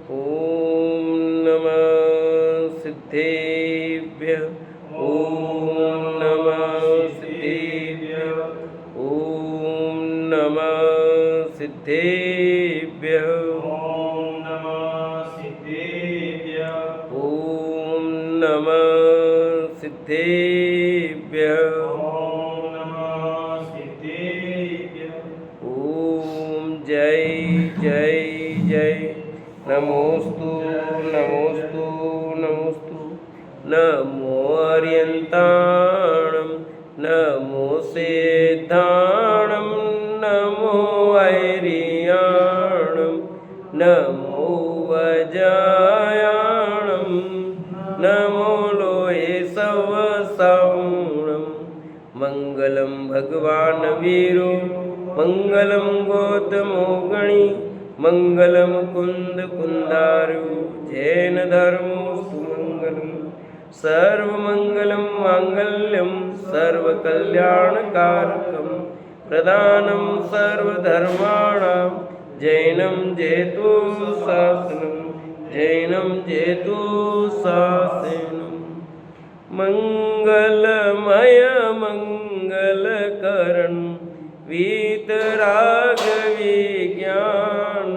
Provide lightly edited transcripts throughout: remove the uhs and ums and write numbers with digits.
ओम नमः सिद्धेभ्यः। ओम नमः सिद्धेभ्यः। ओम नमः सिद्धेभ्यः। ओम नमः सिद्धेभ्यः। ओम नमः सिद्धेभ्यः। ओम नमः सिद्धेभ्यः। ओम जय जय जय। नमोस्तु नमोस्तु नमोस्तु। नमो अर्यन्ताणं नमो सिद्धाणं नमो ऐरियाणं नमो वज्रायाणं नमो लोये सवसाणं। मंगलम भगवान वीरो मंगलम गौतमो गणी मंगलम कुंद कुंदारु जैन धर्मोस्तु मंगलम। सर्वमंगलम मांगल्यम सर्वकल्याणकारकम प्रदानं सर्वधर्माणां जैनं जेतु शासनं जैनं जेतु शासनं। मंगलमय मंगलकरण वीतराग विज्ञान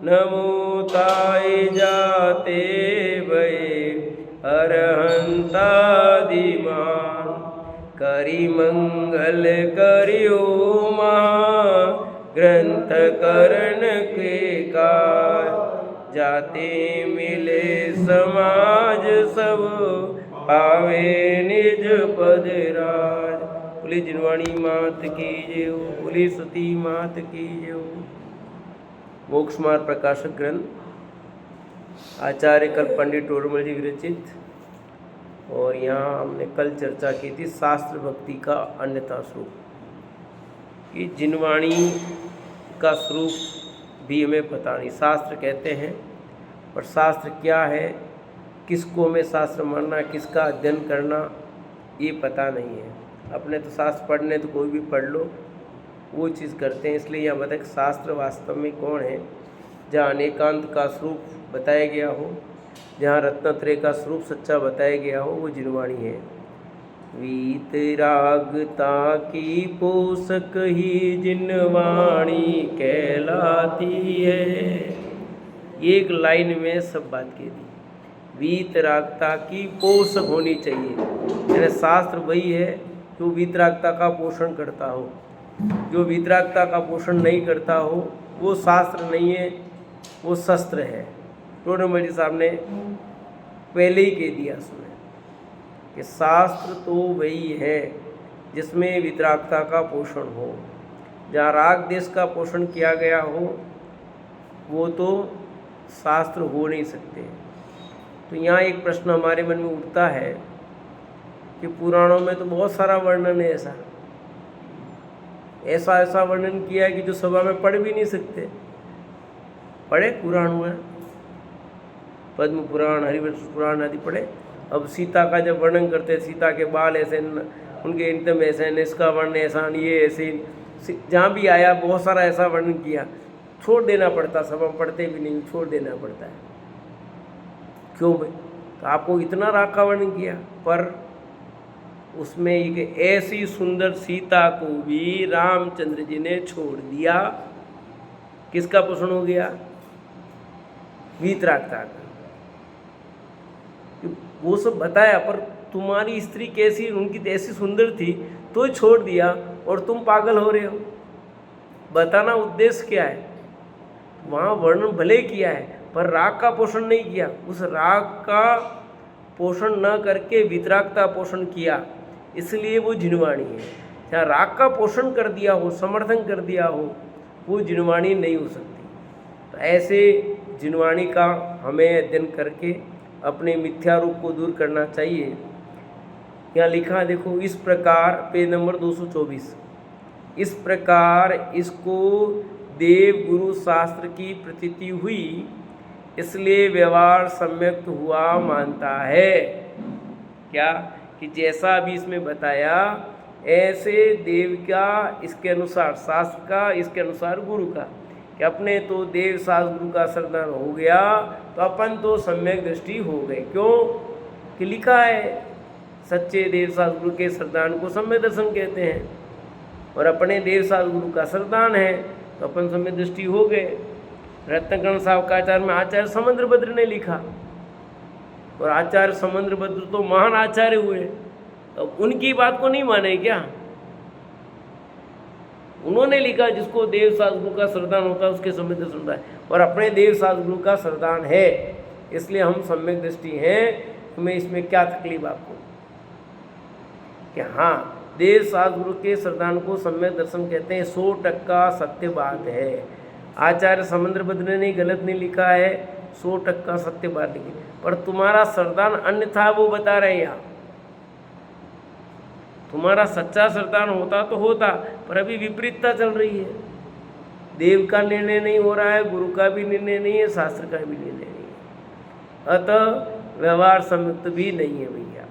नमो ताय जाते भय अरहंतादिमान। करी मंगल करियो महा ग्रंथ करण के काय जाते मिले समाज सब पावे निज पद राज। बोली जिनवाणी मात की जय हो। बोली सती मात की जय हो। मोक्ष मार्ग प्रकाशक ग्रंथ आचार्य कल पंडित टोडरमल जी विरचित। और यहाँ हमने कल चर्चा की थी शास्त्र भक्ति का अन्यथा स्वरूप, कि जिनवाणी का स्वरूप भी हमें पता नहीं। शास्त्र कहते हैं पर शास्त्र क्या है, किसको हमें शास्त्र मानना, किसका अध्ययन करना, ये पता नहीं है। अपने तो शास्त्र पढ़ने तो कोई भी पढ़ लो, वो चीज़ करते हैं। इसलिए यहाँ बताया कि शास्त्र वास्तव में कौन है। जहाँ अनेकांत का स्वरूप बताया गया हो, जहाँ रत्नत्रय का स्वरूप सच्चा बताया गया हो, वो जिनवाणी है। वीतरागता की पोषक ही जिनवाणी कहलाती है। एक लाइन में सब बात कह दी। वीतरागता की पोषक होनी चाहिए, यानी शास्त्र वही है जो वीतरागता का पोषण करता हो। जो वीतरागता का पोषण नहीं करता हो वो शास्त्र नहीं है, वो शस्त्र है। टोडरमल जी साहब ने पहले ही कह दिया उसमें कि शास्त्र तो वही है जिसमें वीतरागता का पोषण हो। जहाँ राग देश का पोषण किया गया हो वो तो शास्त्र हो नहीं सकते। तो यहाँ एक प्रश्न हमारे मन में उठता है कि पुराणों में तो बहुत सारा वर्णन है, ऐसा वर्णन किया है कि जो सभा में पढ़ भी नहीं सकते। पढ़े पुराण हुआ, पद्म पुराण, हरिवंश पुराण आदि पढ़े। अब सीता का जब वर्णन करते, सीता के बाल ऐसे, उनके इंतम ऐसे, इसका वर्ण ऐसा, ये ऐसे, जहाँ भी आया बहुत सारा ऐसा वर्णन किया, छोड़ देना पड़ता। सभा में पढ़ते भी नहीं, छोड़ देना पड़ता है। क्यों भाई? तो आपको इतना राग का वर्णन किया, पर उसमें एक ऐसी सुंदर सीता को भी रामचंद्र जी ने छोड़ दिया। किसका पोषण हो गया? वीतरागता का। वो सब बताया, पर तुम्हारी स्त्री कैसी, उनकी तो ऐसी सुंदर थी तो छोड़ दिया और तुम पागल हो रहे हो। बताना उद्देश्य क्या है? वहाँ वर्णन भले किया है पर राग का पोषण नहीं किया। उस राग का पोषण न करके वीतरागता पोषण किया, इसलिए वो जिनवाणी है। जहाँ राग का पोषण कर दिया हो, समर्थन कर दिया हो, वो जिनवाणी नहीं हो सकती। तो ऐसे जिनवाणी का हमें अध्ययन करके अपने मिथ्या रूप को दूर करना चाहिए। यहाँ लिखा है, देखो, इस प्रकार, पेज नंबर 224, इस प्रकार इसको देव गुरु शास्त्र की प्रतीति हुई, इसलिए व्यवहार सम्यक हुआ मानता है। क्या? कि जैसा अभी इसमें बताया ऐसे देव का इसके अनुसार, शास्त्र का इसके अनुसार गुरु का, कि अपने तो देव सास गुरु का श्रद्धान हो गया तो अपन तो सम्यक दृष्टि हो गए। क्यों कि लिखा है सच्चे देव सास गुरु के श्रद्धान को सम्यक दर्शन कहते हैं, और अपने देव सास गुरु का श्रद्धान है तो अपन सम्यक दृष्टि हो गए। रत्नकर्ण साहब का आचार्य में आचार्य समुद्रभद्र ने लिखा, और आचार्य समुद्रभद्र तो महान आचार्य हुए, तो उनकी बात को नहीं माने क्या? उन्होंने लिखा जिसको देव सास गुरु का श्रद्धान होता है उसके सम्यक दर्शन होता है, और अपने देव सास गुरु का श्रद्धान है इसलिए हम सम्यक दृष्टि हैं। तुम्हें इसमें क्या तकलीफ आपको कि हाँ देव सास गुरु के श्रद्धान को सम्यक दर्शन कहते हैं, 100% सत्य बात है। आचार्य समुद्रभद्र ने गलत नहीं लिखा है, 100% सत्य बात लिखी, पर तुम्हारा श्रद्धान अन्य था वो बता रहे हैं यहाँ। तुम्हारा सच्चा श्रद्धान होता तो होता, पर अभी विपरीतता चल रही है। देव का निर्णय नहीं हो रहा है, गुरु का भी निर्णय नहीं है, शास्त्र का भी निर्णय नहीं है, अतः व्यवहार संयुक्त भी नहीं है भैया।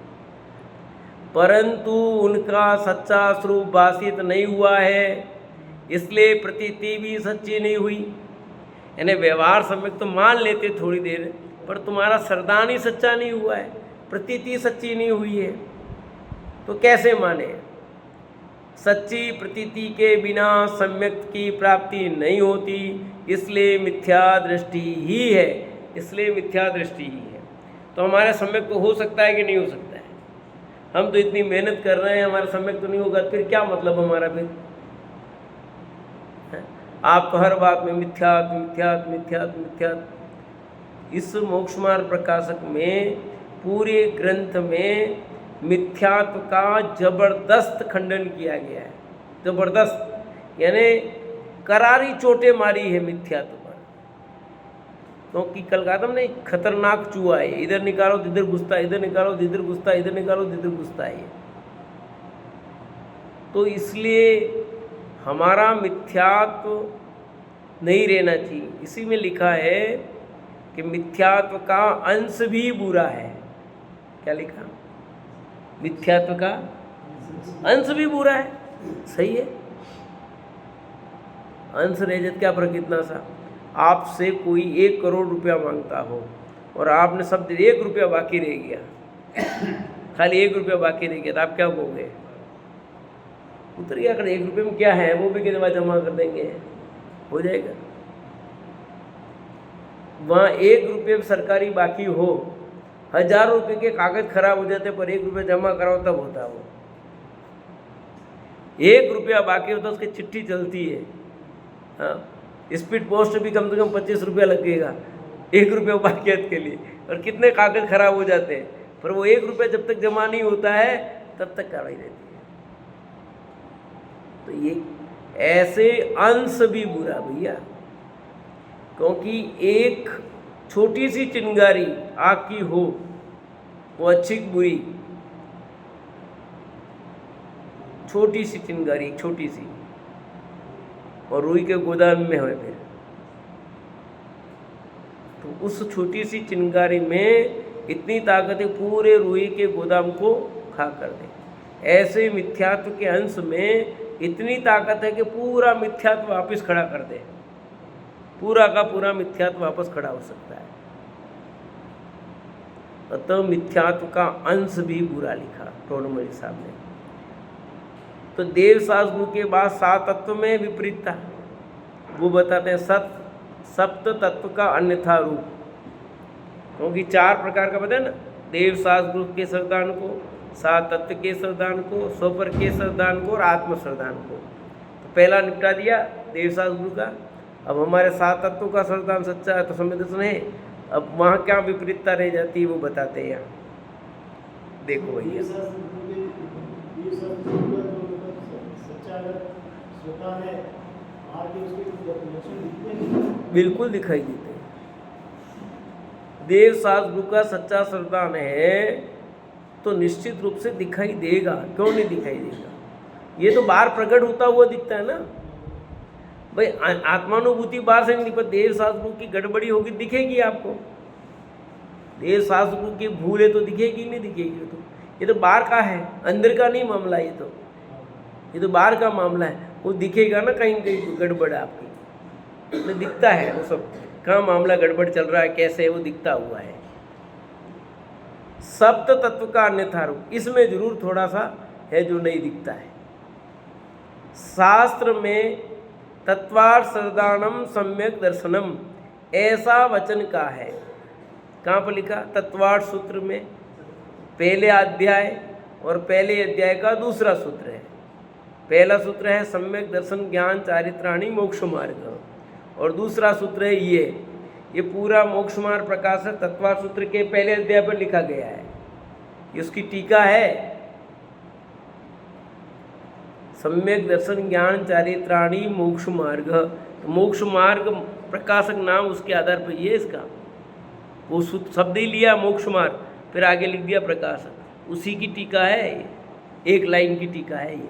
परंतु उनका सच्चा स्वरूप भाषित नहीं हुआ है, इसलिए प्रतीति भी सच्ची नहीं हुई। यानी व्यवहार संयुक्त तो मान लेते थोड़ी देर, पर तुम्हारा श्रद्धान ही सच्चा नहीं हुआ है, प्रतीति सच्ची नहीं हुई है, तो कैसे माने? सच्ची प्रतीति के बिना सम्यक की प्राप्ति नहीं होती, इसलिए मिथ्या दृष्टि ही है, इसलिए मिथ्या दृष्टि ही है। तो हमारा सम्यक तो हो सकता है कि नहीं हो सकता है? हम तो इतनी मेहनत कर रहे हैं, हमारा सम्यक तो नहीं होगा, फिर क्या मतलब हमारा? फिर आप तो हर बात में मिथ्यात मिथ्यात मिथ्यात मिथ्यात। इस मोक्ष मार्ग प्रकाशक में पूरे ग्रंथ में मिथ्यात्व का जबरदस्त खंडन किया गया है, जबरदस्त, यानी करारी चोटें मारी है मिथ्यात्व पर। क्योंकि कल कहा था हमने खतरनाक चूहा है, इधर निकालो इधर घुसता है, इधर निकालो इधर घुसता है, इधर निकालो इधर घुसता है। तो इसलिए हमारा मिथ्यात्व नहीं रहना चाहिए। इसी में लिखा है कि मिथ्यात्व का अंश भी बुरा है। क्या लिखा? मिथ्यात्व का अंश भी बुरा है, सही है। अंश रहित क्या फर्क इतना सा? आपसे कोई 1 करोड़ रुपया मांगता हो और आपने सब 1 रुपया बाकी रह गया, खाली 1 रुपया बाकी रह गया, तो आप क्या कहोगे? उतर गया कर 1 रुपये में क्या है, वो भी कितने बार जमा कर देंगे, हो जाएगा। वहाँ 1 रुपये सरकारी बाकी हो, हजारों रुपये के कागज खराब हो जाते, पर 1 रुपया जमा कराओ तब होता। वो 1 रुपया बाकी होता उसकी चिट्ठी चलती है। हाँ, स्पीड पोस्ट भी कम से कम 25 रुपया लगेगा 1 रुपया बाकियत के लिए, और कितने कागज खराब हो जाते हैं, पर वो 1 रुपया जब तक जमा नहीं होता है तब तक कार्रवाई रहती है। तो ये ऐसे अंश भी बुरा भैया, क्योंकि एक छोटी सी चिंगारी आग की हो वो अच्छी बुरी, छोटी सी चिंगारी छोटी सी, और रुई के गोदाम में है फिर, तो उस छोटी सी चिंगारी में इतनी ताकत है पूरे रुई के गोदाम को खा कर दे। ऐसे मिथ्यात्व के अंश में इतनी ताकत है कि पूरा मिथ्यात्व वापस खड़ा कर दे, पूरा का पूरा मिथ्यात्व वापस खड़ा हो सकता है। अतः मिथ्यात्व का अंश भी बुरा लिखा टोडमल साहब ने। तो देव सास गुरु के बाद 7 तत्व में विपरीत था, वो बताते हैं सप्त तत्व का अन्यथा रूप, क्योंकि 4 प्रकार का बताया ना, देव सास गुरु के श्रद्धान को, 7 तत्व के श्रद्धान को, स्वपर के श्रद्धान को और आत्म श्रद्धान को। तो पहला निपटा दिया देव सास गुरु का। अब हमारे 7 तत्वों का श्रद्धान सच्चा है तो सम्यक दर्शन है। अब वहाँ क्या विपरीतता रह जाती है वो बताते हैं यहाँ, देखो भैया। बिल्कुल दिखाई देते हैं। देव सास गुरु का सच्चा श्रद्धान है तो निश्चित रूप से दिखाई देगा, क्यों नहीं दिखाई देगा? ये तो बाहर प्रकट होता हुआ दिखता है ना भाई। आत्मानुभूति बाहर से नहीं दिखती, देव सास गुरु की गड़बड़ी होगी दिखेगी आपको। देव सास गुरु की भूल है तो दिखेगी नहीं दिखेगी? तो ये तो बाहर का है, अंदर का नहीं मामला। ये तो बाहर का मामला है, वो दिखेगा ना कहीं कहीं गड़बड़ आपकी। तो दिखता है वो सब, कहाँ मामला गड़बड़ चल रहा है, कैसे वो दिखता हुआ है। सप्त तत्व का अन्यथा रूप, इसमें जरूर थोड़ा सा है जो नहीं दिखता है। शास्त्र में तत्वार्थ सर्वदानम सम्यक दर्शनम ऐसा वचन का है। कहाँ पर लिखा? तत्वार्थ सूत्र में पहले अध्याय और पहले अध्याय का दूसरा सूत्र है। पहला सूत्र है सम्यक दर्शन ज्ञान चारित्राणी मोक्ष मार्ग, और दूसरा सूत्र है ये पूरा मोक्ष मार्ग प्रकाश है तत्वार्थ सूत्र के पहले अध्याय पर लिखा गया है। ये उसकी टीका है। सम्यक दर्शन ज्ञान चारित्राणी मोक्ष मार्ग, तो मोक्ष मार्ग प्रकाशक नाम उसके आधार पर ये इसका, वो शब्द ही लिया मोक्ष मार्ग, फिर आगे लिख दिया प्रकाशक, उसी की टीका है ये, एक लाइन की टीका है ये।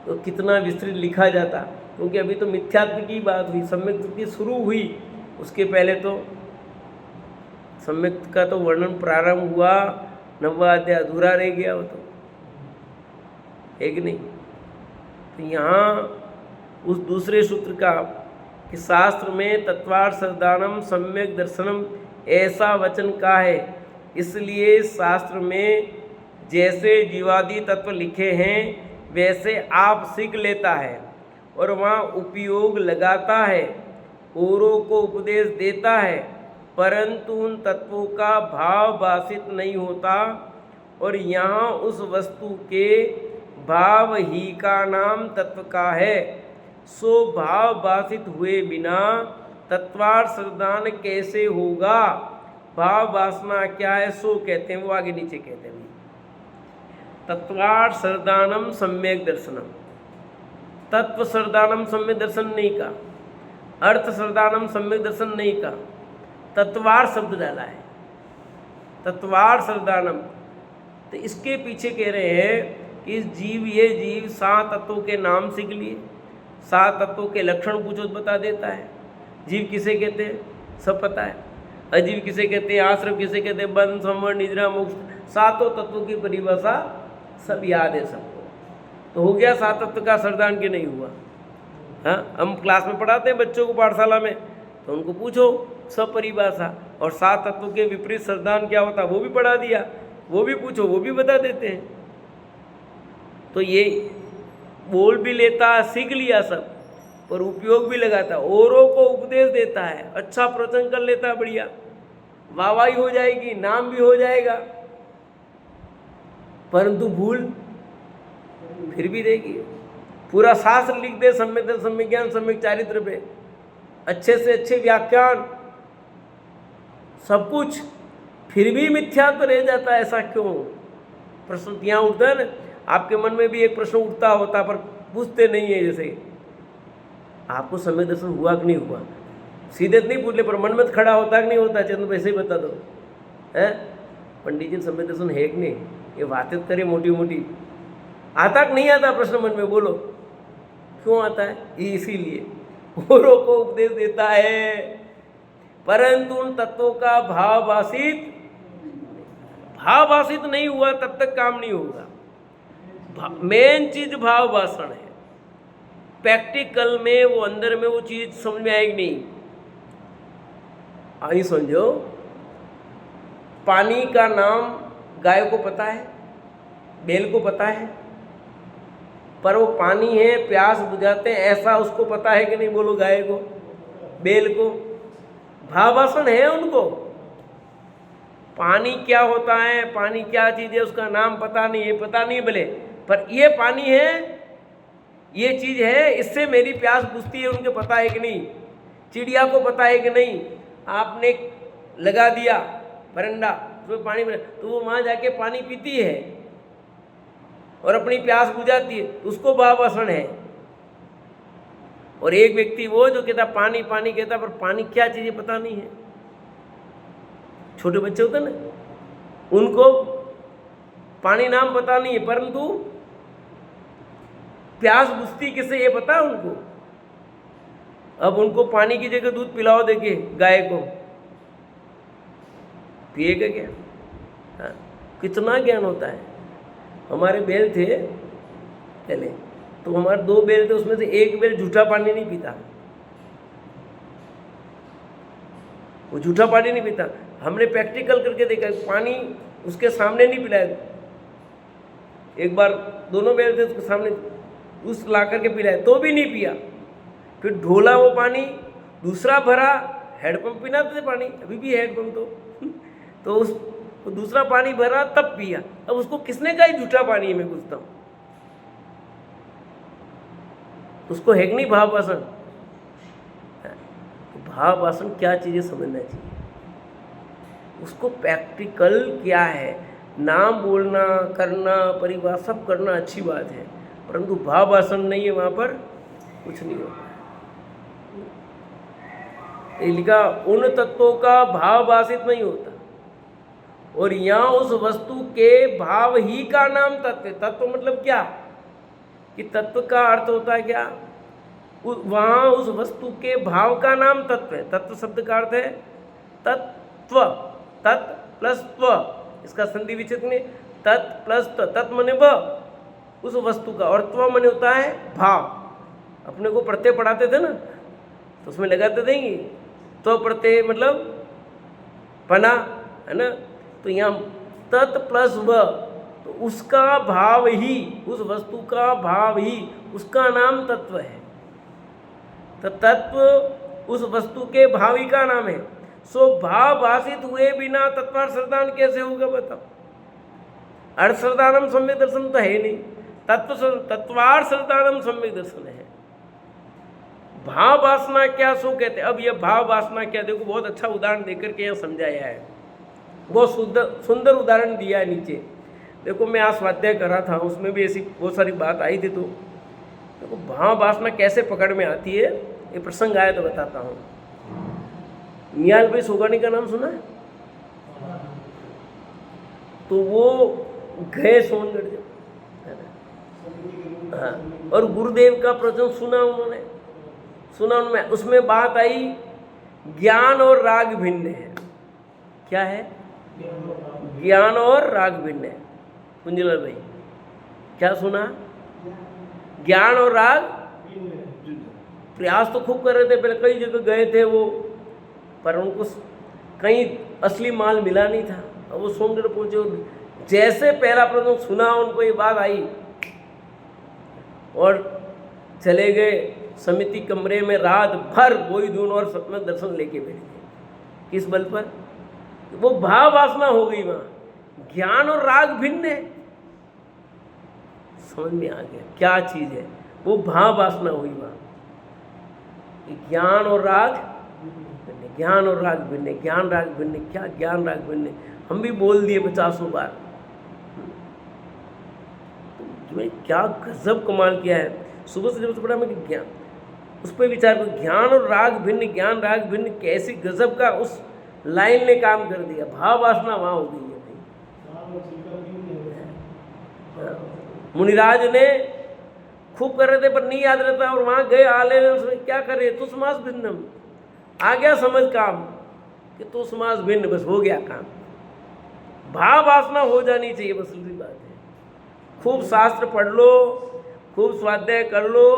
तो कितना विस्तृत लिखा जाता, क्योंकि अभी तो मिथ्यात्व की बात हुई, सम्यक की शुरू हुई, उसके पहले तो सम्यक का तो वर्णन प्रारंभ हुआ, 9वां अध्याय अधूरा रह गया वो तो, है कि नहीं? तो यहाँ उस दूसरे सूत्र का कि शास्त्र में तत्वार्थ सर्वदानम सम्यक दर्शनम ऐसा वचन का है, इसलिए शास्त्र में जैसे जीवादि तत्व लिखे हैं वैसे आप सीख लेता है और वहाँ उपयोग लगाता है, औरों को उपदेश देता है, परंतु उन तत्वों का भाव भाषित नहीं होता, और यहाँ उस वस्तु के भाव ही का नाम तत्व का है। सो भाव भाषित हुए बिना तत्वार्थ सर्वदान कैसे होगा? भाव वासना क्या है सो कहते हैं, वो आगे नीचे कहते हैं। तत्वार्थ सर्वदानम सम्यक दर्शनम, तत्व सर्वदानम सम्यक दर्शन नहीं का, अर्थ सर्वदानम सम्यक दर्शन नहीं का, तत्वार्थ शब्द डाला है, तत्वार्थ सर्वदानम। तो इसके पीछे कह रहे हैं कि ये जीव 7 तत्वों के नाम सीख लिए, 7 तत्वों के लक्षण पूछो तो बता देता है। जीव किसे कहते हैं सब पता है, अजीव किसे कहते हैं, आश्रम किसे कहते हैं, बंध संवरण निद्रा मोक्ष, 7 तत्वों की परिभाषा सब याद है सबको। तो हो गया 7 तत्व का सरदान के नहीं हुआ। हाँ, हम क्लास में पढ़ाते हैं बच्चों को पाठशाला में, तो उनको पूछो सब परिभाषा, और 7 तत्वों के विपरीत सरदान क्या होता वो भी पढ़ा दिया, वो भी पूछो वो भी बता देते हैं। तो ये बोल भी लेता है, सीख लिया सब, पर उपयोग भी लगाता है, औरों को उपदेश देता है, अच्छा प्रवचन कर लेता है, बढ़िया वाहवाही हो जाएगी, नाम भी हो जाएगा, परंतु भूल फिर भी रहेगी। पूरा शास्त्र लिख दे सम्यक दर्शन सम्यक ज्ञान सम्यक चारित्र पे, अच्छे से अच्छे व्याख्यान सब कुछ, फिर भी मिथ्यात्व रह जाता है, ऐसा क्यों? प्रश्न यहाँ उठता है ना, आपके मन में भी एक प्रश्न उठता होता पर पूछते नहीं है। जैसे आपको सम्यक दर्शन हुआ कि नहीं हुआ, सीधे नहीं पूछ ले, पर मन में खड़ा होता कि नहीं होता, चंद वैसे ही बता दो है पंडित जी सम्यक दर्शन है कि नहीं, ये बातें करे मोटी मोटी, आता कि नहीं आता प्रश्न मन में, बोलो क्यों आता है? इसीलिए औरों को उपदेश देता है, परंतु उन तत्वों का भावभाषित नहीं हुआ तब तक काम नहीं होगा। मेन चीज भाव भाषण है, प्रैक्टिकल में वो अंदर में वो चीज समझ में आएगी नहीं। आई समझो, पानी का नाम गाय को पता है, बैल को पता है, पर वो पानी है प्यास बुझाते हैं ऐसा उसको पता है कि नहीं? बोलो, गाय को बैल को भावासन है उनको, पानी क्या होता है, पानी क्या चीज़ है उसका नाम पता नहीं है, पता नहीं भले, पर ये पानी है, ये चीज़ है, इससे मेरी प्यास बुझती है, उनके पता है कि नहीं? चिड़िया को पता है कि नहीं? आपने लगा दिया बरंडा तो पानी में, तो वो वहाँ जाके पानी पीती है और अपनी प्यास बुझाती है, उसको भावासन है। और एक व्यक्ति वो जो कहता पानी पानी कहता, पर पानी क्या चीज़ है पता नहीं है। छोटे बच्चे होते ना, उनको पानी नाम पता नहीं है, परंतु प्यास बुझती किसे ये पता है उनको। अब उनको पानी की जगह दूध पिलाओ, देखिए गाय को, पिएगा क्या? हाँ, कितना ज्ञान होता है। हमारे बैल थे पहले, तो हमारे 2 बैल थे, उसमें से एक बैल झूठा पानी नहीं पीता, वो झूठा पानी नहीं पीता। हमने प्रैक्टिकल करके देखा, पानी उसके सामने नहीं पिलाया। एक बार दोनों बैल थे उसके सामने उस ला करके पिलाया तो भी नहीं पिया। फिर ढोला वो पानी, दूसरा भरा, हैंडपम्प पीना थे पानी, अभी भी हैंडपम्प तो उस वो दूसरा पानी भरा तब पिया। अब उसको किसने कहा ये झूठा पानी है, मैं पूछता हूँ। उसको है कि नहीं भाव वासन? भाव वासन क्या चीज़ें समझना चाहिए, उसको प्रैक्टिकल क्या है। नाम बोलना, करना, परिवार सब करना अच्छी बात है, परंतु भाव वासन नहीं है, वहाँ पर कुछ नहीं होता। ये लिखा उन तत्वों का भाव वासित नहीं होता, और यहाँ उस वस्तु के भाव ही का नाम तत्व है। तत्व मतलब क्या, कि तत्व का अर्थ होता है क्या, वहाँ उस वस्तु के भाव का नाम तत्व है। तत्व शब्द का अर्थ है तत्व, तत् प्लस त्व, इसका संधि विच्छेदन में तत् प्लस त्व, तत् मने व उस वस्तु का, और त्व मने होता है भाव। अपने को प्रत्यय पढ़ाते थे ना, तो उसमें लगाते थे कि त्व प्रत्यय मतलब पना, है ना। तो यहाँ तत् प्लस व, तो उसका भाव ही, उस वस्तु का भाव ही, उसका नाम तत्व है। तो तत्व उस वस्तु के भावी का नाम है। सो भाव भाषित हुए बिना तत्वार्थ श्रद्धान कैसे होगा बताओ। अर्थ श्रद्धानम सम्यक दर्शन तो है नहीं, तत्वार्थ श्रद्धानम सम्यक दर्शन है। भाव वासना क्या सो कहते हैं। अब यह भाव वासना क्या, देखो बहुत अच्छा उदाहरण देकर के यहाँ समझाया है, बहुत सुंदर उदाहरण दिया है नीचे। देखो मैं आज स्वाध्याय कर रहा था, उसमें भी ऐसी बहुत सारी बात आई थी। तो देखो भाव वासना कैसे पकड़ में आती है, ये प्रसंग आया तो बताता हूँ। निहाल भाई सोगानी का नाम सुना है? तो वो गए सोनगढ़ जब, हाँ, और गुरुदेव का प्रवचन सुना उन्होंने, उसमें बात आई ज्ञान और राग भिन्न है। क्या है? ज्ञान और राग भिन्न है। कुंजलाल भाई क्या सुना? ज्ञान और राग। प्रयास तो खूब कर रहे थे, पहले कई जगह गए थे वो, पर उनको कहीं असली माल मिला नहीं था। अब वो सोनगढ़ पहुंचे, जैसे पहला प्रवचन सुना उनको ये बात आई, और चले गए समिति कमरे में, रात भर वही धुन और सपना दर्शन लेके बैठ गए। किस बल पर? वो भाव वासना हो गई वहाँ। ज्ञान और राग भिन्न है, समझ में आ गया क्या चीज़ है। वो भाव वासना हुई वहाँ। ज्ञान और राग भिन्न, ज्ञान और राग भिन्न, ज्ञान राग भिन्न। क्या ज्ञान राग भिन्न? हम भी बोल दिए 50 बार। तुम्हें क्या गजब कमाल किया है। सुबह से जब पढ़ा मैं ज्ञान, उस पर विचार करो, ज्ञान और राग भिन्न, ज्ञान राग भिन्न, कैसी गजब का उस लाइन ने काम कर दिया। भाव वासना वहाँ हो गई है भाई। मुनिराज ने खूब कर रहे थे पर नहीं याद रहता, और वहाँ गए आले क्या कर रहे, तो समास भिन्नम, आ गया समझ काम कि तो समास भिन्न, बस हो गया काम। भाव वासना हो जानी चाहिए, बस दूसरी बात है। खूब शास्त्र पढ़ लो, खूब स्वाध्याय कर लो,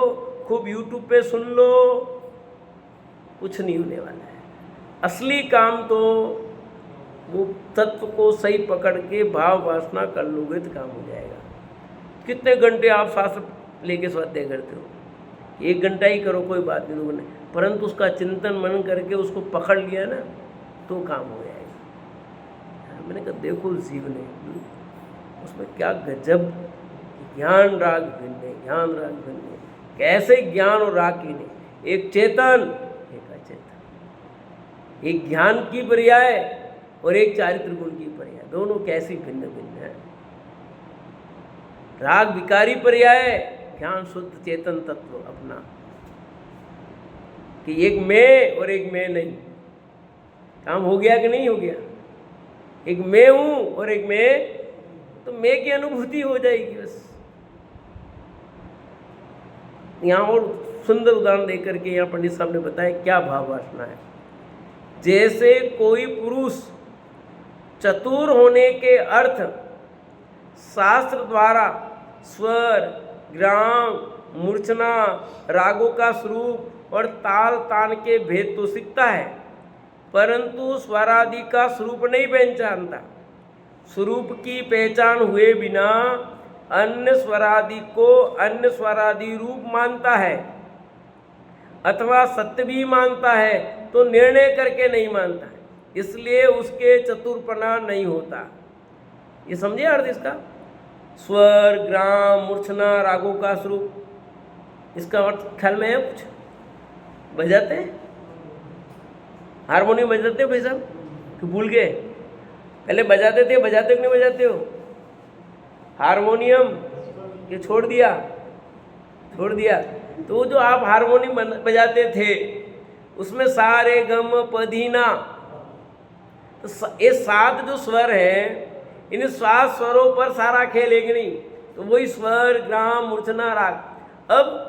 खूब यूट्यूब पे सुन लो, कुछ नहीं होने वाला है। असली काम तो वो तत्व को सही पकड़ के भाव वासना कर लोगे तो काम हो जाएगा। कितने घंटे आप शास्त्र लेके स्वाध्याय करते हो? 1 घंटा ही करो, कोई बात नहीं, 2 घंटे, परंतु उसका चिंतन मनन करके उसको पकड़ लिया ना तो काम हो जाएगा। मैंने कहा देखो जीवन है, उसमें क्या गजब, ज्ञान राग भिन्न, ज्ञान राग भिन्न। कैसे ज्ञान और राग की नहीं, एक चेतन एक अचेतन, एक ज्ञान की पर्याय और एक चारित्र गुण की पर्याय, दोनों कैसी भिन्न भिन्न है। राग विकारी पर्याय, ज्ञान शुद्ध चेतन तत्व अपना, कि एक मैं और एक मैं नहीं। काम हो गया कि नहीं हो गया? एक मैं हूं और एक मैं, तो मैं की अनुभूति हो जाएगी बस। यहाँ और सुंदर उदाहरण देकर के यहाँ पंडित साहब ने बताया क्या भाव वासना है। जैसे कोई पुरुष चतुर होने के अर्थ शास्त्र द्वारा स्वर, ग्राम, मूर्छना, रागों का स्वरूप और ताल तान के भेद तो सीखता है, परंतु स्वरादि का स्वरूप नहीं पहचानता। स्वरूप की पहचान हुए बिना अन्य स्वरादि को अन्य स्वरादि रूप मानता है अथवा सत्य भी मानता है, तो निर्णय करके नहीं मानता है, इसलिए उसके चतुरपना नहीं होता। ये समझे अर्थ इसका? स्वर, ग्राम, मूर्छना, रागों का स्वरूप, इसका अर्थ ख्याल में है? कुछ बजाते हैं? हारमोनियम बजाते हो भाई साहब कि भूल गए? पहले बजाते थे, बजाते हो कि नहीं बजाते हो हारमोनियम? ये छोड़ दिया? छोड़ दिया। तो वो जो आप हारमोनियम बजाते थे उसमें सारे गम पधीना, तो ये 7 जो स्वर हैं, इन 7 स्वरों पर सारा खेल है कि नहीं? तो वही स्वर, ग्राम, मूर्छना, राग। अब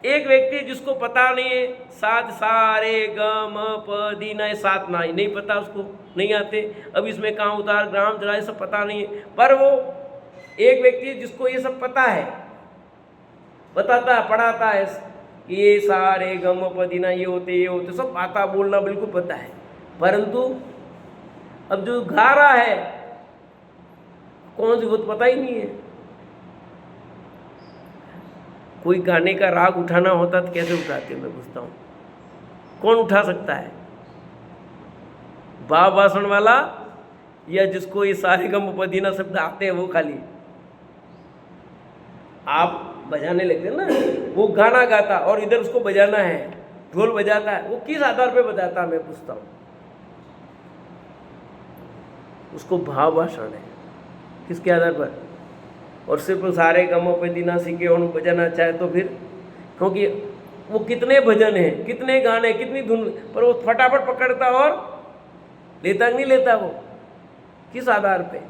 एक व्यक्ति जिसको पता नहीं है 7 सारे गम पधीना, ये 7 ना ही नहीं पता, उसको नहीं आते। अब इसमें कहाँ उतार, ग्राम, चढ़ा, ये सब पता नहीं है। पर वो एक व्यक्ति जिसको ये सब पता है, बताता है, पढ़ाता है कि ये सारे गम पधीना ये होते, सब आता, बोलना बिल्कुल पता है, परंतु अब जो गा रहा है कौन सी, वो तो पता ही नहीं है। कोई गाने का राग उठाना होता तो कैसे उठाते, मैं पूछता हूँ? कौन उठा सकता है? बा भाषण वाला या जिसको ये सारे गम पधीना शब्द आते हैं वो खाली? आप बजाने लगते ना, वो गाना गाता और इधर उसको बजाना है, ढोल बजाता है, वो किस आधार पे बजाता, मैं पूछता हूँ? उसको भाव भाषण है, किसके आधार पर? और सिर्फ सारे गमों पे दिना सीखे और बजाना चाहे तो फिर, क्योंकि वो कितने भजन हैं, कितने गाने, कितनी धुन, पर वो फटाफट पकड़ता और लेता नहीं लेता, वो किस आधार पे?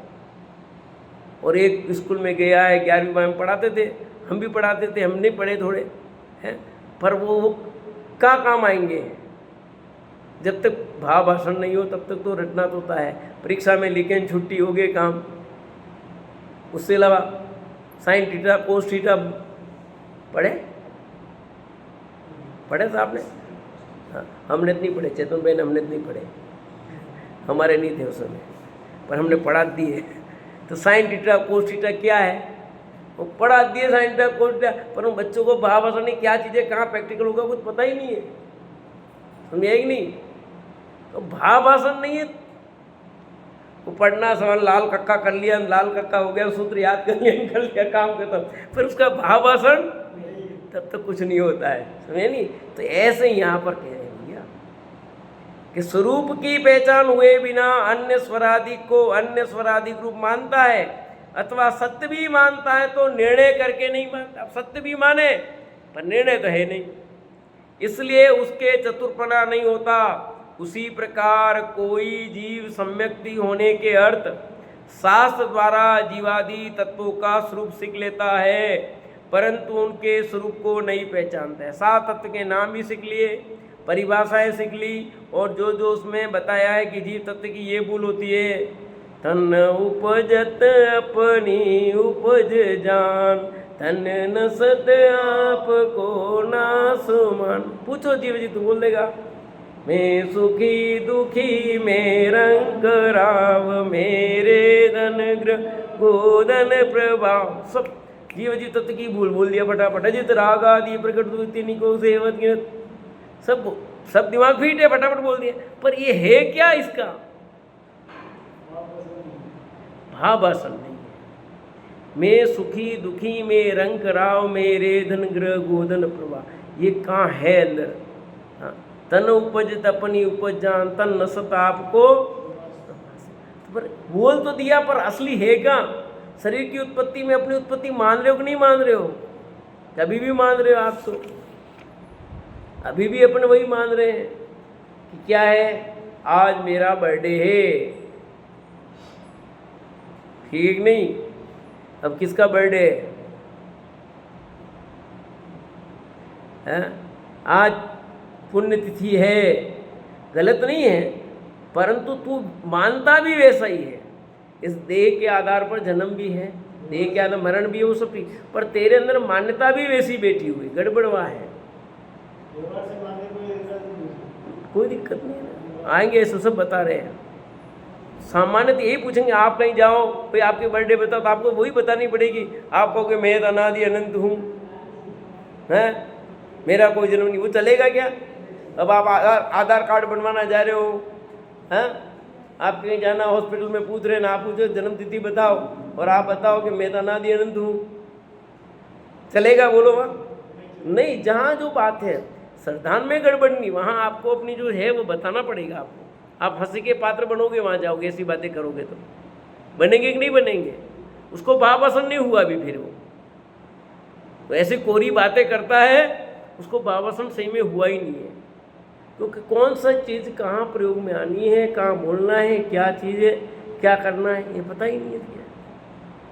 और एक स्कूल में गया है, 11वीं में पढ़ाते थे, हम भी पढ़ाते थे, हम नहीं पढ़े थोड़े हैं, पर वो क्या काम आएंगे? जब तक भाव भाषण नहीं हो तब तक तो रटना तो होता है, परीक्षा में लिखें, छुट्टी हो गए काम। उससे अलावा साइन थीटा कोस थीटा पढ़े साहब ने? हाँ, हमने तो नहीं पढ़े, चेतन भाई ने, हमने तो नहीं पढ़े, हमारे नहीं थे उस समय, पर हमने पढ़ा दिए। तो साइन थीटा कोस थीटा क्या है, वो पढ़ा दिए साइन थीटा कोस थीटा, पर उन बच्चों को भाव भाषण नहीं, क्या चीज़ें कहाँ प्रैक्टिकल होगा कुछ पता ही नहीं है, समझे कि नहीं? तो भाव भाषण नहीं है, वो पढ़ना सवाल, लाल कक्का कर लिया, लाल कक्का हो गया, सूत्र याद कर लिया, निकल लिया, काम खत्म, फिर उसका भाव भाषण तब तक कुछ नहीं होता है, समझे नहीं? तो ऐसे यहाँ पर कह रहे हैं भैया कि स्वरूप की पहचान हुए बिना अन्य स्वरादिक को अन्य स्वरादिक रूप मानता है अथवा सत्य भी मानता है, तो निर्णय करके नहीं मानता। सत्य भी माने पर निर्णय तो है नहीं, इसलिए उसके चतुरपना नहीं होता। उसी प्रकार कोई जीव सम्यक्ति होने के अर्थ शास्त्र द्वारा जीवादि तत्वों का स्वरूप सीख लेता है, परंतु उनके स्वरूप को नहीं पहचानता है। 7 तत्व के नाम भी सीख लिए, परिभाषाएं सीख ली, और जो जो उसमें बताया है कि जीव तत्व की ये भूल होती है, तन उपजत अपनी उपज जान, तन नसत आपको ना सुमान। पूछो जीव जी तो बोल देगा, मैं सुखी दुखी में रंग राव, मेरे धन ग्रह गोधन प्रभाव। सब जीव जी तत्व की भूल बोल दिया फटाफट। जित राग आदि प्रकट निको सेवत गिनत, सब दिमाग फिट है, फटाफट बोल दिया। पर ये है क्या इसका? भाव भाषण नहीं है। मैं सुखी दुखी में रंग राव, मेरे धन ग्रह गोधन प्रभाव, ये कहाँ है अंदर? हाँ, तन उपज अपनी उपज जान, तन नसत आपको। पर बोल तो दिया, पर असली है क्या? शरीर की उत्पत्ति में अपनी उत्पत्ति मान रहे हो कि नहीं मान रहे हो? कभी भी मान रहे हो आप? तो अभी भी अपने वही मान रहे हैं कि क्या है, आज मेरा बर्थडे है, ठीक नहीं? अब किसका बर्थडे है? आज पुण्यतिथि है, गलत नहीं है, परंतु तू मानता भी वैसा ही है। इस देह के आधार पर जन्म भी है, देह क्या ना मरण भी है वो सब ठीक, पर तेरे अंदर मान्यता भी वैसी बैठी हुई, गड़बड़ वहाँ है। कोई दिक्कत नहीं है ना, आएंगे ऐसे सब बता रहे हैं। सामान्य तो यही पूछेंगे, आप कहीं जाओ भाई आपके बर्थडे बताओ, तो आपको वही बतानी पड़ेगी। आप कहोगे मैं तो अनादि अनंत हूँ, हैं मेरा कोई जन्म नहीं, वो चलेगा क्या? अब आप आधार कार्ड बनवाना जा रहे हो, हैं आप कहीं जाना हॉस्पिटल में पूछ रहे हैं ना, आप पूछो जन्म तिथि बताओ और आप बताओ कि मैं तो अनादि अनंत हूँ, चलेगा? बोलो वहाँ नहीं। जहाँ जो बात है श्रद्धान में गड़बड़ नहीं, वहाँ आपको अपनी जो है वो बताना पड़ेगा आपको। आप हंसी के पात्र बनोगे वहाँ जाओगे, ऐसी बातें करोगे तो बनेंगे कि नहीं बनेंगे? उसको भाव आसन नहीं हुआ अभी, फिर वो तो ऐसी कोरी बातें करता है, उसको भाव आसन सही में हुआ ही नहीं है। क्योंकि कौन सा चीज़ कहाँ प्रयोग में आनी है, कहाँ बोलना है, क्या चीज़ है, क्या करना है, ये पता ही नहीं है।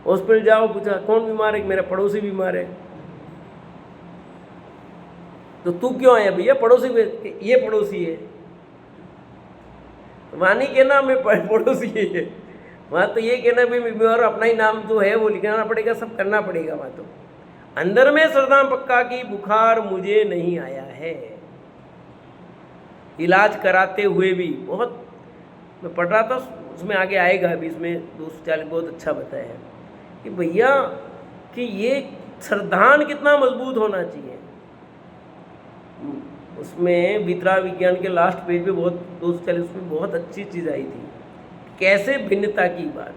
हॉस्पिटल जाओ, पूछा कौन बीमार है, मेरा पड़ोसी बीमार है। तो तू क्यों आया भैया? पड़ोसी, ये पड़ोसी है, वहाँ नहीं कहना मैं पड़ोसी है, वहाँ तो ये कहना भाई बीमार, अपना ही नाम जो है वो लिखाना पड़ेगा, सब करना पड़ेगा। वहाँ तो अंदर में श्रद्धा पक्का की बुखार मुझे नहीं आया है, इलाज कराते हुए भी बहुत मैं पढ़ रहा था, उसमें आगे आएगा अभी, इसमें 240 बहुत अच्छा बताया है कि भैया कि ये श्रद्धान कितना मजबूत होना चाहिए। उसमें वितरा विज्ञान के लास्ट पेज पे बहुत 240 में बहुत अच्छी चीज़ आई थी, कैसे भिन्नता की बात,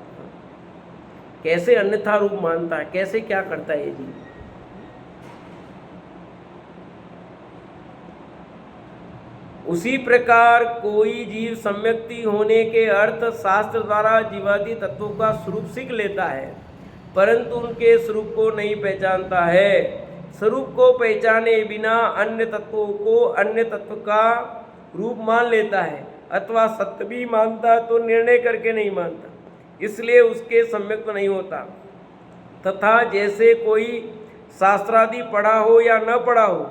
कैसे अन्यथा रूप मानता है, कैसे क्या करता है ये जीव। उसी प्रकार कोई जीव सम्यक्ति होने के अर्थ शास्त्र द्वारा जीवादि तत्वों का स्वरूप सीख लेता है, परंतु उनके स्वरूप को नहीं पहचानता है। स्वरूप को पहचाने बिना अन्य तत्वों को अन्य तत्व का रूप मान लेता है, अथवा सत्य भी मानता तो निर्णय करके नहीं मानता, इसलिए उसके सम्यक्त नहीं होता। तथा जैसे कोई शास्त्रादि पढ़ा हो या न पढ़ा हो,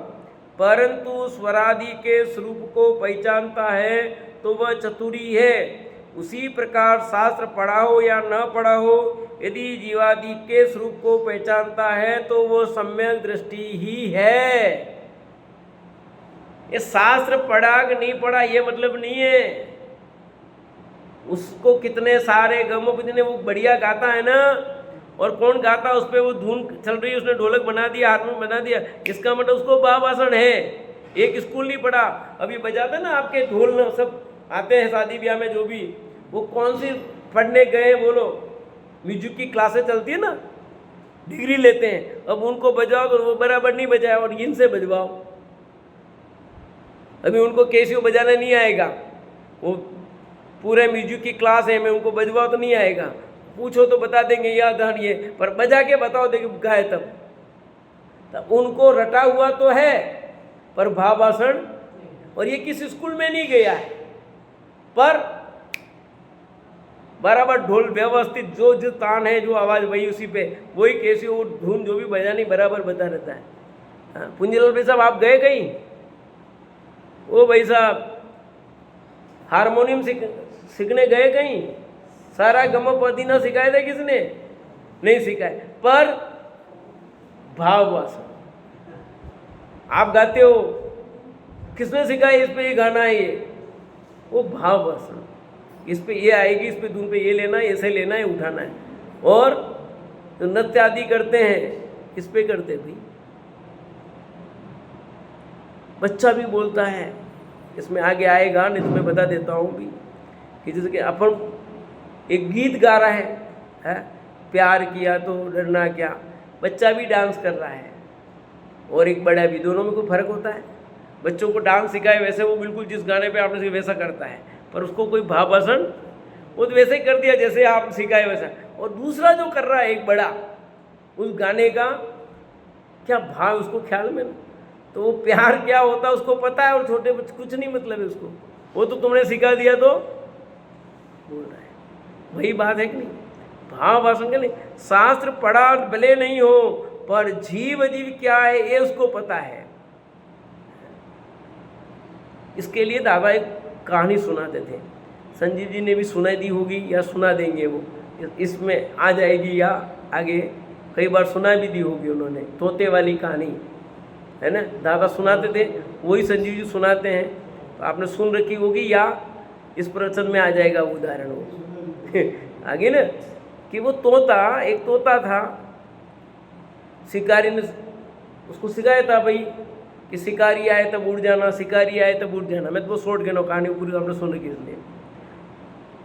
परंतु स्वरादि के स्वरूप को पहचानता है तो वह चतुरी है। उसी प्रकार शास्त्र पढ़ा हो या न पढ़ा हो, यदि जीवादि के स्वरूप को पहचानता है तो वो सम्यक दृष्टि ही है। ये शास्त्र पढ़ा कि नहीं पढ़ा ये मतलब नहीं है, उसको कितने सारे गम कितने वो बढ़िया गाता है ना, और कौन गाता उस पर वो धुन चल रही है, उसने ढोलक बना दिया, हारमोनियम बना दिया, इसका मतलब उसको भावासन है। एक स्कूल नहीं पढ़ा, अभी बजाते ना आपके ढोल न सब आते हैं शादी ब्याह में, जो भी वो कौन सी पढ़ने गए बोलो, म्यूजिक की क्लासें चलती है ना, डिग्री लेते हैं, अब उनको बजाओ तो वो बराबर नहीं बजाए और इनसे बजवाओ। अभी उनको कैसियो बजाना नहीं आएगा, वो पूरे म्यूजिक की क्लास है, मैं उनको बजवाओ तो नहीं आएगा, पूछो तो बता देंगे याद ये, पर बजा के बताओ देखिए गाए तब उनको रटा हुआ तो है पर भावासन, और ये किस स्कूल में नहीं गया है, पर बराबर ढोल व्यवस्थित जो तान है, जो आवाज़ वही उसी पे, वही कैसी वो धुन जो भी बजानी बराबर बता रहता है। हाँ पुंजलाल भाई साहब आप गए कहीं? ओ भाई साहब हारमोनियम सीखने गए कहीं? सारा गम पदीना सिखाया था किसने? नहीं सिखाए, पर भाववासन आप गाते हो, किसने सिखाया इस पे ये गाना है, ये वो भाववासन, इस पे ये आएगी, इस पे धुन पे ये लेना है, ऐसे लेना है, उठाना है। और जो नृत्य आदि करते हैं इस पे करते भाई, बच्चा भी बोलता है, इसमें आगे आएगा, नहीं तो मैं बता देता हूँ भी कि जैसे कि अपन एक गीत गा रहा है प्यार किया तो डरना क्या, बच्चा भी डांस कर रहा है और एक बड़ा भी, दोनों में कोई फर्क होता है? बच्चों को डांस सिखाए वैसे वो बिल्कुल जिस गाने पे आपने वैसा करता है, पर उसको कोई भावासन वो तो वैसे ही कर दिया जैसे आप सिखाए वैसा। और दूसरा जो कर रहा है एक बड़ा, उस गाने का क्या भाव उसको ख्याल में ना, तो वो प्यार क्या होता है उसको पता है, और छोटे बच्चे कुछ नहीं मतलब है उसको, वो तो तुमने सिखा दिया तो बोल रहा है। वही बात है कि नहीं? भावासन के नहीं, शास्त्र पढ़ा भले नहीं हो पर जीव जीव क्या है ये उसको पता है। इसके लिए दादा एक कहानी सुनाते थे, संजीव जी ने भी सुनाई दी होगी या सुना देंगे, वो इसमें आ जाएगी या आगे कई बार सुना भी दी होगी उन्होंने, तोते वाली कहानी, है ना, दादा सुनाते थे, वही संजीव जी सुनाते हैं, तो आपने सुन रखी होगी या इस प्रवचन में आ जाएगा वो उदाहरण वो आगे ना, कि वो तोता, एक तोता था, शिकारी ने उसको सिखाया था भाई कि शिकारी आए तब उड़ जाना, शिकारी आए तब उड़ जाना। मैं तो शॉर्ट कहना कहानी पूरी आपने सुन रखी इसलिए।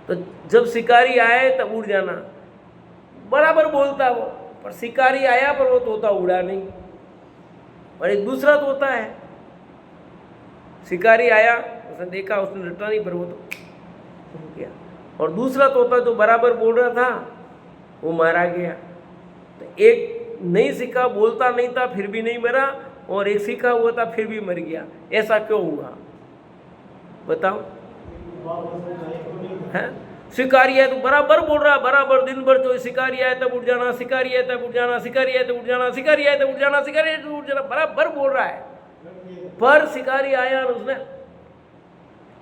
तो जब शिकारी आए तब उड़ जाना, बराबर बोलता वो, पर शिकारी आया पर वो तोता उड़ा नहीं। और एक दूसरा तोता है, शिकारी आया, उसने देखा, उसने रटा नहीं, पर वो तो हो गया। और दूसरा तोता जो बराबर बोल रहा था वो मारा गया। तो एक नहीं सीखा, बोलता नहीं था, फिर भी नहीं मरा, और एक सीखा हुआ था फिर भी मर गया। ऐसा क्यों हुआ बताओ? है शिकारी है तो बराबर बोल रहा है, बराबर दिन भर तो शिकारी आए तब उड़ जाना, शिकारी आए तब उड़ जाना, शिकारी आए तब उड़ जाना, शिकारी आए तब उड़ जाना, शिकारी आए तब उड़ जाना, बराबर बोल रहा है। पर शिकारी आया और उसने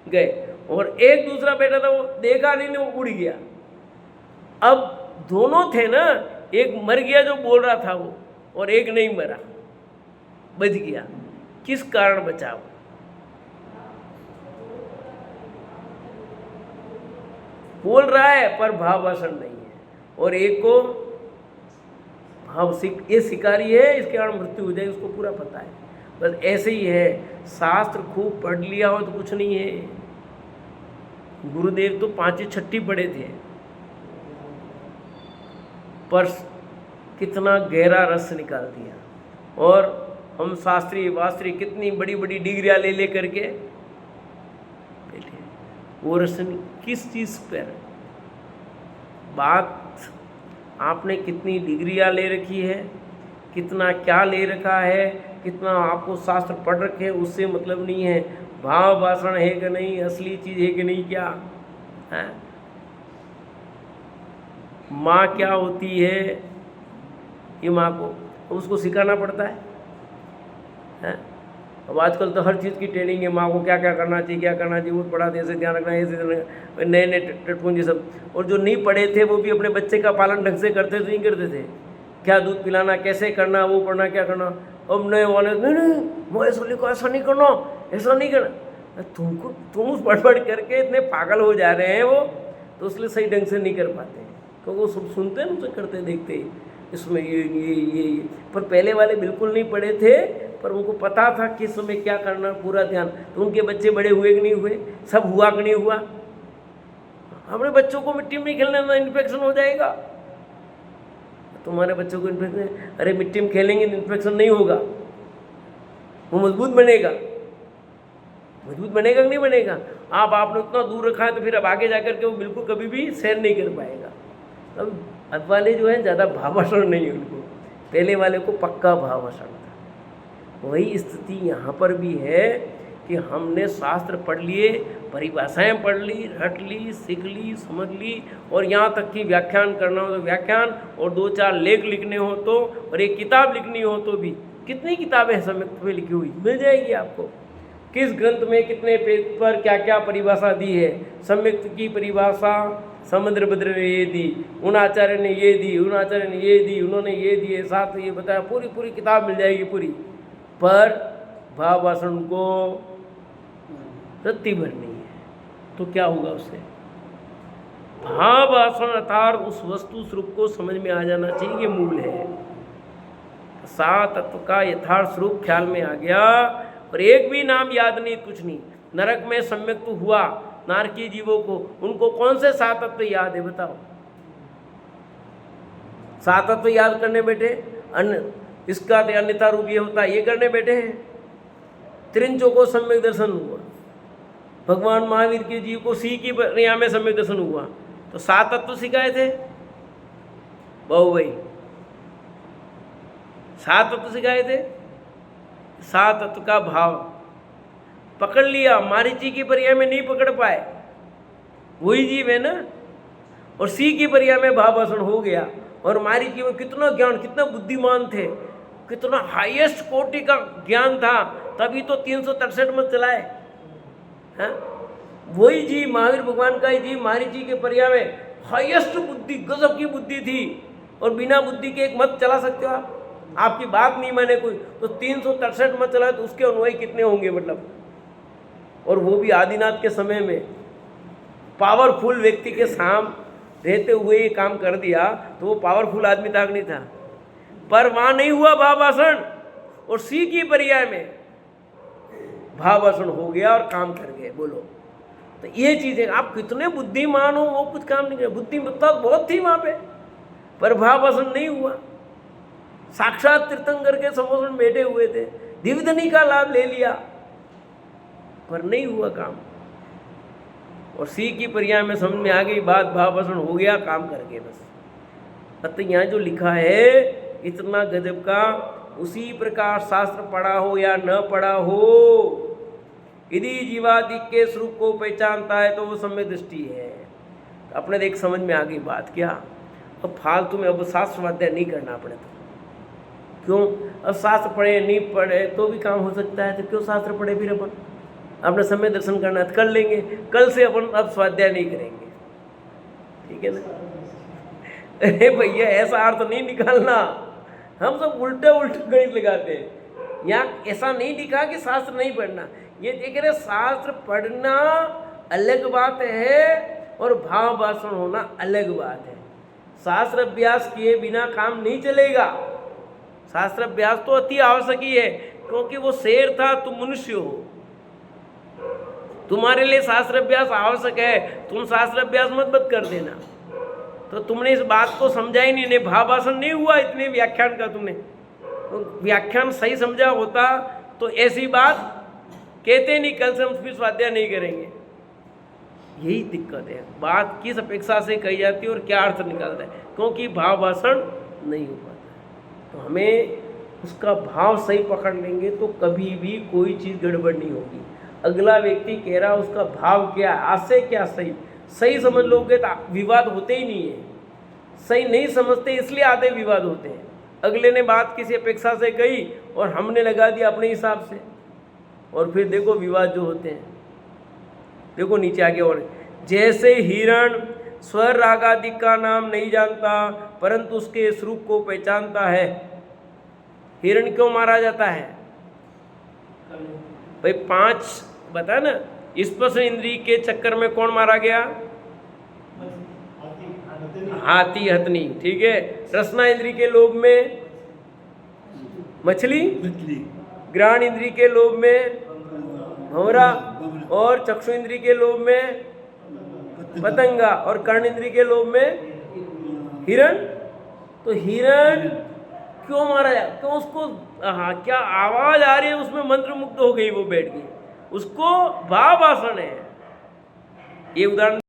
गए, और एक दूसरा बेटा था वो देखा नहीं, वो उड़ गया। अब दोनों थे ना, एक मर गया जो बोल रहा था वो, और एक नहीं मरा, बच गया। किस कारण बचा वो? बोल रहा है पर भावासन नहीं है, और एक को ये शिकारी है, इसके कारण मृत्यु हो जाएगी, उसको पूरा पता है। बस ऐसे ही है, शास्त्र खूब पढ़ लिया हो तो कुछ नहीं है। गुरुदेव तो 5वीं 6वीं पढ़े थे, पर कितना गहरा रस निकाल दिया। और हम शास्त्री वास्त्री कितनी बड़ी बड़ी डिग्रियां ले करके बैठे, वो रस किस चीज़ पर? बात आपने कितनी डिग्रियां ले रखी है, कितना क्या ले रखा है, कितना आपको शास्त्र पढ़ रखे हैं, उससे मतलब नहीं है। भाव भाषण है कि नहीं, असली चीज़ है कि नहीं, क्या है? माँ क्या होती है, ये माँ को उसको सिखाना पड़ता है? अब आजकल तो हर चीज़ की ट्रेनिंग है, माँ को क्या क्या करना चाहिए, क्या करना चाहिए, वो पढ़ा दे, ऐसे ध्यान रखना, ऐसे नए नए टटपुंजी सब। और जो नहीं पढ़े थे वो भी अपने बच्चे का पालन ढंग से करते तो नहीं करते थे, क्या दूध पिलाना, कैसे करना, वो पढ़ना, क्या करना। अब नए वाले नहीं वो ऐसा लिखो, ऐसा नहीं करना, ऐसा नहीं करना। तुम पढ़ पढ़ करके इतने पागल हो जा रहे हैं वो, तो इसलिए सही ढंग से नहीं कर पाते, क्योंकि वो सब सुनते हैं, उसे करते देखते इसमें ये। पर पहले वाले बिल्कुल नहीं पढ़े थे, पर उनको पता था किस समय क्या करना, पूरा ध्यान। तो उनके बच्चे बड़े हुए कि नहीं हुए, सब हुआ कि नहीं हुआ। अपने बच्चों को मिट्टी में नहीं खेलने देना, इन्फेक्शन हो जाएगा। तुम्हारे बच्चों को इन्फेक्शन, अरे मिट्टी में खेलेंगे तो इन्फेक्शन नहीं होगा, वो मजबूत बनेगा। मजबूत बनेगा कि नहीं बनेगा? आपने उतना दूर रखा है तो फिर अब आगे जाकर के वो बिल्कुल कभी भी सहन नहीं कर पाएगा। अब वाले जो है ज़्यादा भावाषण नहीं है उनको, पहले वाले को पक्का भावाषण था। वही स्थिति यहाँ पर भी है कि हमने शास्त्र पढ़ लिए, परिभाषाएं पढ़ ली, रट ली, सीख ली, समझ ली, और यहाँ तक कि व्याख्यान करना हो तो व्याख्यान, और 2-4 लेख लिखने हो तो, और एक किताब लिखनी हो तो भी। कितनी किताबें सम्यक्त में लिखी हुई मिल जाएगी आपको, किस ग्रंथ में कितने पेज पर क्या क्या परिभाषा दी है। सम्यक्त की परिभाषा समुद्रभद्र ने ये दी, उन आचार्य ने ये दी, उन आचार्य ने ये दी, उन्होंने ये दिए, साथ ये बताया, पूरी किताब मिल जाएगी पूरी। पर भावासन को रत्ती भर नहीं है, तो क्या होगा उससे? भावासन अर्थात उस वस्तु स्वरूप को समझ में आ जाना चाहिए, ये मूल है। सात तत्व का यथार्थ स्वरूप ख्याल में आ गया, और एक भी नाम याद नहीं, कुछ नहीं। नरक में सम्यक तो हुआ नारकीय जीवों को, उनको कौन से 7 तत्व याद है बताओ? 7 तत्व याद करने बैठे, अन्य इसका अन्यथा रूप ये होता है, ये करने बैठे हैं। त्रिंचों को सम्यक दर्शन हुआ, भगवान महावीर के जीव को सी की क्रिया में सम्यक दर्शन हुआ, तो 7 तत्व सिखाए थे बहु भाई, 7 तत्व सिखाए थे। 7 तत्व का भाव पकड़ लिया, मारीची की परिया में नहीं पकड़ पाए, वही जीव है ना। और सी की परिया में भावासन हो गया, और मारीची में कितना ज्ञान, कितना बुद्धिमान थे, कितना हाईएस्ट कोटि का ज्ञान था, तभी तो 363 में चलाए हैं। वही जीव महावीर भगवान का ही जीव मारीची के परिया में हाईएस्ट बुद्धि, गजब की बुद्धि थी, और बिना बुद्धि के एक मत चला सकते हो आप? आपकी बात नहीं माने कोई तो 363 मत चला तो उसके अनुयायी कितने होंगे मतलब? और वो भी आदिनाथ के समय में पावरफुल व्यक्ति के सामने रहते हुए ये काम कर दिया, तो वो पावरफुल आदमी तक नहीं था। पर वहां नहीं हुआ भावासन, और सी की पर्याय में भावासन हो गया और काम कर गए। बोलो, तो ये चीजें आप कितने बुद्धिमान हो वो कुछ काम नहीं करे। बुद्धिमत्ता बहुत थी वहां पे, पर भावासन नहीं हुआ। साक्षात तीर्थंकर के समोसन बैठे हुए थे, दिव्यधनी का लाभ ले लिया, पर नहीं हुआ काम। और सी की पर्याय में समझ में आ गई बात, भावासन हो गया, काम कर गए बस। अतः यहाँ जो लिखा है इतना गजब का, उसी प्रकार शास्त्र पढ़ा हो या न पढ़ा हो, यदि जीवादि के स्वरूप को पहचानता है तो वो सम्य दृष्टि है। अपने देख समझ में आ गई बात क्या? अब फालतू में अब शास्त्र स्वाध्याय नहीं करना पड़े तो क्यों? अब शास्त्र पढ़े नहीं पढ़े तो भी काम हो सकता है, तो क्यों शास्त्र पढ़े फिर? अपन अपने समय दर्शन करना है तो कर लेंगे, कल से अपन अब स्वाध्याय नहीं करेंगे, ठीक है ना? अरे भैया ऐसा अर्थ नहीं निकालना, हम सब उल्टे उल्टे गणित लगाते हैं। यहाँ ऐसा नहीं लिखा कि शास्त्र नहीं पढ़ना, ये देख रहे शास्त्र पढ़ना अलग बात है और भाव भाषण होना अलग बात है। शास्त्र अभ्यास किए बिना काम नहीं चलेगा। शास्त्र अभ्यास तो अति आवश्यक ही है, क्योंकि वो शेर था, तुम मनुष्य हो, तुम्हारे लिए शास्त्र अभ्यास आवश्यक है। तुम शास्त्र अभ्यास मत कर देना। तो तुमने इस बात को समझा ही नहीं, भावासन नहीं हुआ इतने व्याख्यान का। तुमने तो व्याख्यान सही समझा होता तो ऐसी बात कहते नहीं, कल से हम फिर स्वाध्याय नहीं करेंगे। यही दिक्कत है, बात किस अपेक्षा से कही जाती है और क्या अर्थ निकलता है, क्योंकि भावासन नहीं हो पाता। तो हमें उसका भाव सही पकड़ लेंगे तो कभी भी कोई चीज़ गड़बड़ नहीं होगी। अगला व्यक्ति कह रहा उसका भाव क्या है, आशय क्या, सही समझ लोगे तो विवाद होते ही नहीं है। सही नहीं समझते इसलिए आधे विवाद होते हैं। अगले ने बात किसी अपेक्षा से कही और हमने लगा दिया अपने हिसाब से, और फिर देखो विवाद जो होते हैं। देखो नीचे आगे, और जैसे हिरण स्वर रागादि का नाम नहीं जानता परंतु उसके स्वरूप को पहचानता है। हिरण क्यों मारा जाता है भाई? 5 बता ना, स्पर्श इंद्रिय के चक्कर में कौन मारा गया? हाथी, हथनी, ठीक है। रसना इंद्रिय के लोभ में मछली, ग्राण इंद्रिय के लोभ में भंवरा, और चक्षु इंद्रिय के लोभ में पतंगा, और कर्ण इंद्रिय के लोभ में हिरण। तो हिरण क्यों मारा जाए? क्यों उसको, हाँ क्या आवाज आ रही है उसमें मंत्र मुग्ध हो गई, वो बैठ गई, उसको भाव भाषण है। ये उदाहरण